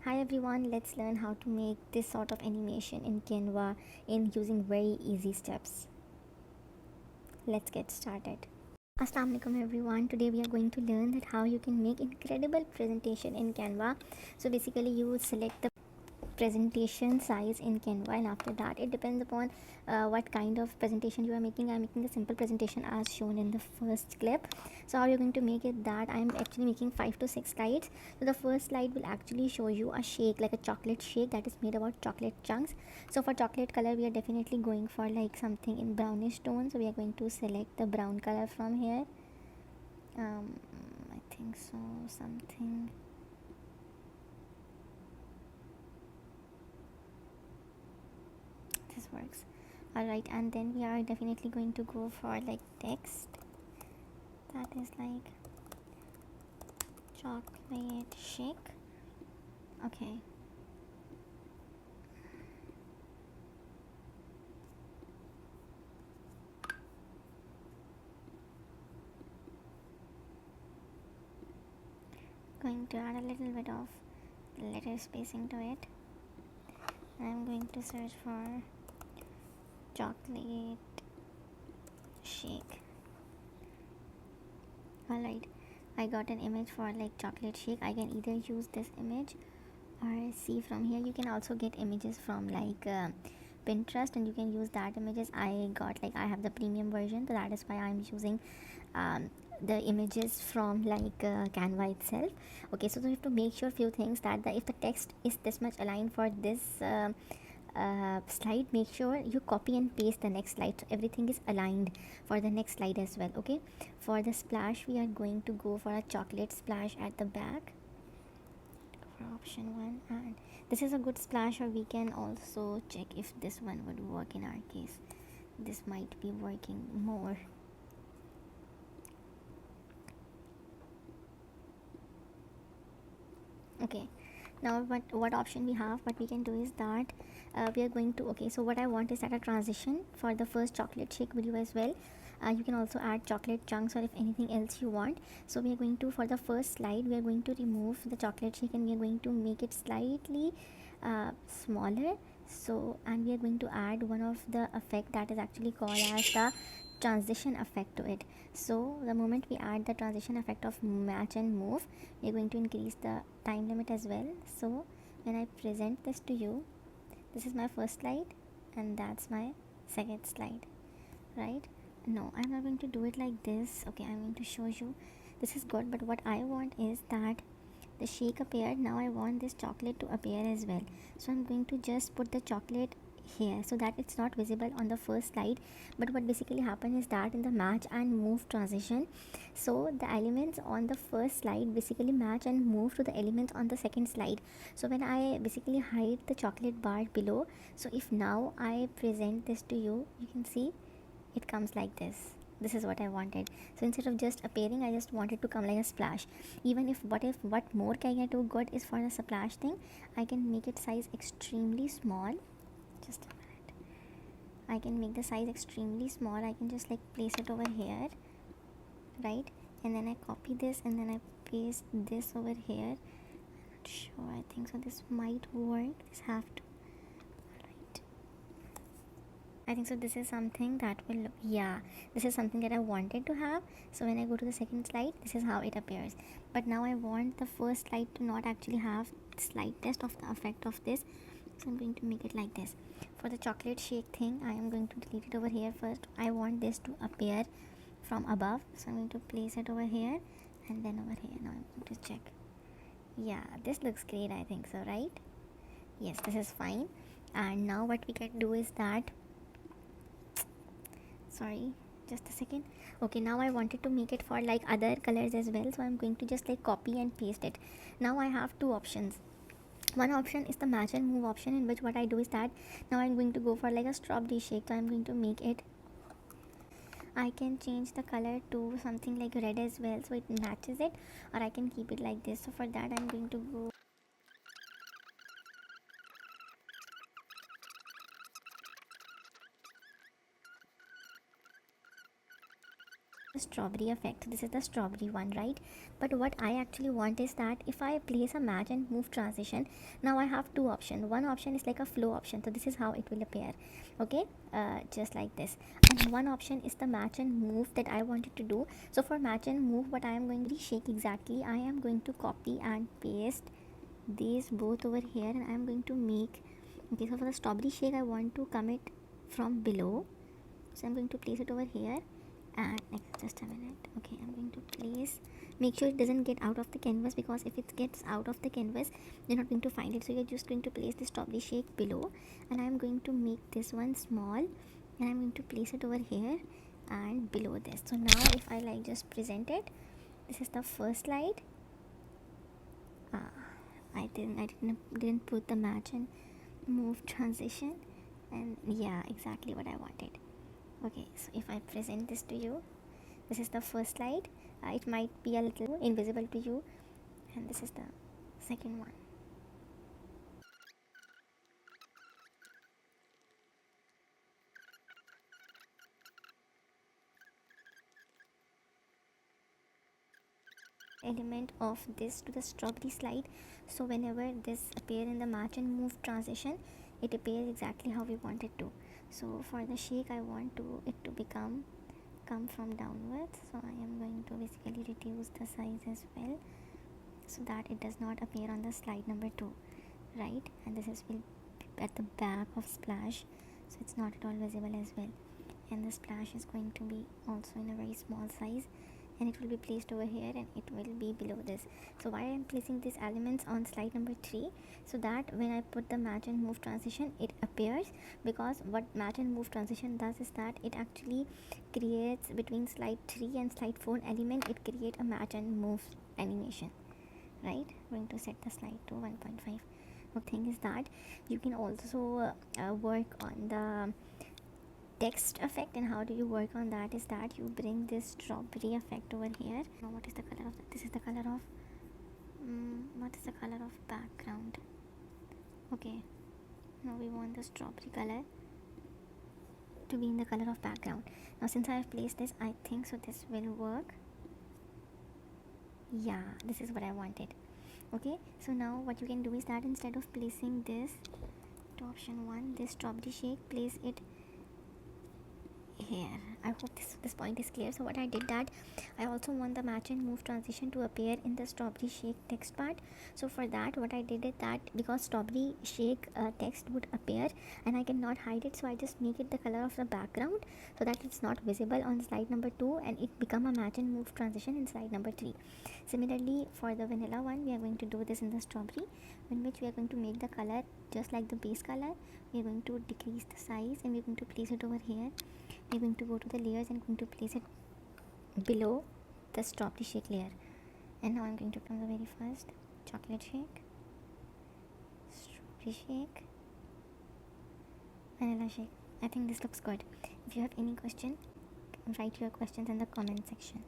Hi everyone, let's learn how to make this sort of animation in Canva in using very easy steps. Let's get started. Assalamu alaikum everyone. Today we are going to learn that how you can make incredible presentation in Canva. So basically you select the presentation size in Canva, and after that it depends upon what kind of presentation you are making. I'm making a simple presentation as shown in the first clip. So how you're going to make it, that I'm actually making 5 to 6 slides. So the first slide will actually show you a shake, like a chocolate shake that is made about chocolate chunks. So for chocolate color we are definitely going for like something in brownish tone, so we are going to select the brown color from here. I think so, something, this works. Alright, and then we are definitely going to go for like text that is like chocolate shake. Okay, going to add a little bit of letter spacing to it. I'm going to search for chocolate shake. Alright, I got an image for like chocolate shake. I can either use this image or see from here. You can also get images from like Pinterest, and you can use that images. I got like, I have the premium version, so that is why I'm using the images from like Canva itself. Okay, so you have to make sure few things, that if the text is this much aligned for this slide, make sure you copy and paste the next slide so everything is aligned for the next slide as well. Okay, for the splash we are going to go for a chocolate splash at the back for option 1, and this is a good splash, or we can also check if this one would work. In our case this might be working more. Okay, now what option we have, what we can do is that we are going to, okay, so what I want is that a transition for the first chocolate shake video as well. You can also add chocolate chunks or if anything else you want. So we are going to, for the first slide we are going to remove the chocolate shake and we are going to make it slightly smaller. So, and we are going to add one of the effect that is actually called as the transition effect to it. So the moment we add the transition effect of match and move, we are going to increase the time limit as well. So when I present this to you, this is my first slide and that's my second slide, right? No, I'm not going to do it like this. Okay, I'm going to show you. This is good, but what I want is that the shake appeared. Now I want this chocolate to appear as well. So I'm going to just put the chocolate here so that it's not visible on the first slide. But what basically happened is that in the match and move transition, so the elements on the first slide basically match and move to the elements on the second slide. So when I basically hide the chocolate bar below, so if now I present this to you, you can see it comes like this. This is what I wanted. So instead of just appearing, I just wanted to come like a splash. Even if what more can I do good is for the splash thing, I can make it size extremely small. Just a minute, I can make the size extremely small. I can just like place it over here, right? And then I copy this and then I paste this over here. I'm not sure, I think so this might work. This have to, right? I think so this is something that will look, yeah, this is something that I wanted to have. So when I go to the second slide, this is how it appears. But now I want the first slide to not actually have the slightest of the effect of this. So I'm going to make it like this. For the chocolate shake thing, I am going to delete it over here first. I want this to appear from above, so I'm going to place it over here and then over here. Now I'm going to check. Yeah, this looks great, I think so, right? Yes, this is fine. And now what we can do is that, sorry, just a second. Okay, now I wanted to make it for like other colors as well, so I'm going to just like copy and paste it. Now I have two options. One option is the match and move option, in which what I do is that now I'm going to go for like a strawberry shake. So I'm going to make it, I can change the color to something like red as well so it matches it, or I can keep it like this. So for that I'm going to go, strawberry effect. This is the strawberry one, right? But what I actually want is that if I place a match and move transition, now I have two options. One option is like a flow option, so this is how it will appear. Okay, just like this. And one option is the match and move that I wanted to do. So for match and move, what I am going to shake exactly, I am going to copy and paste these both over here, and I am going to make, okay, so for the strawberry shake I want to come it from below, so I'm going to place it over here. And just a minute, okay, I'm going to place, make sure it doesn't get out of the canvas, because if it gets out of the canvas you're not going to find it. So you're just going to place the strawberry shake below, and I'm going to make this one small, and I'm going to place it over here and below this. So now if I like just present it, this is the first slide. I didn't put the match and move transition, and yeah, exactly what I wanted. Okay, so if I present this to you, this is the first slide. It might be a little invisible to you, and this is the second one. Element of this to the strawberry slide, so whenever this appear in the match and move transition, it appears exactly how we want it to. So for the shake I want it to come from downwards, so I am going to basically reduce the size as well, so that it does not appear on the slide number 2, right? And this is will be at the back of splash, so it's not at all visible as well. And the splash is going to be also in a very small size, and it will be placed over here, and it will be below this. So why I am placing these elements on slide number 3, so that when I put the match and move transition it appears, because what match and move transition does is that it actually creates between slide 3 and slide 4 element, it create a match and move animation, right? I'm going to set the slide to 1.5. The thing is that you can also work on the text effect. And how do you work on that is that you bring this strawberry effect over here. Now what is the color of that? This is the color of what is the color of background? Okay, now we want the strawberry color to be in the color of background. Now since I have placed this, I think so this will work. Yeah, this is what I wanted. Okay, so now what you can do is that instead of placing this to option 1, this strawberry shake, place it here. I hope this point is clear. So what I did that I also want the match and move transition to appear in the strawberry shake text part. So for that what I did is that because strawberry shake text would appear and I cannot hide it, so I just make it the color of the background so that it's not visible on slide number 2, and it become a match and move transition in slide number 3. Similarly for the vanilla one, we are going to do this in the strawberry, in which we are going to make the color just like the base color. We are going to decrease the size, and we are going to place it over here. We're going to go to the layers and going to place it below the strawberry shake layer. And now I'm going to come the very first chocolate shake, strawberry shake, vanilla shake. I think this looks good. If you have any question, write your questions in the comment section.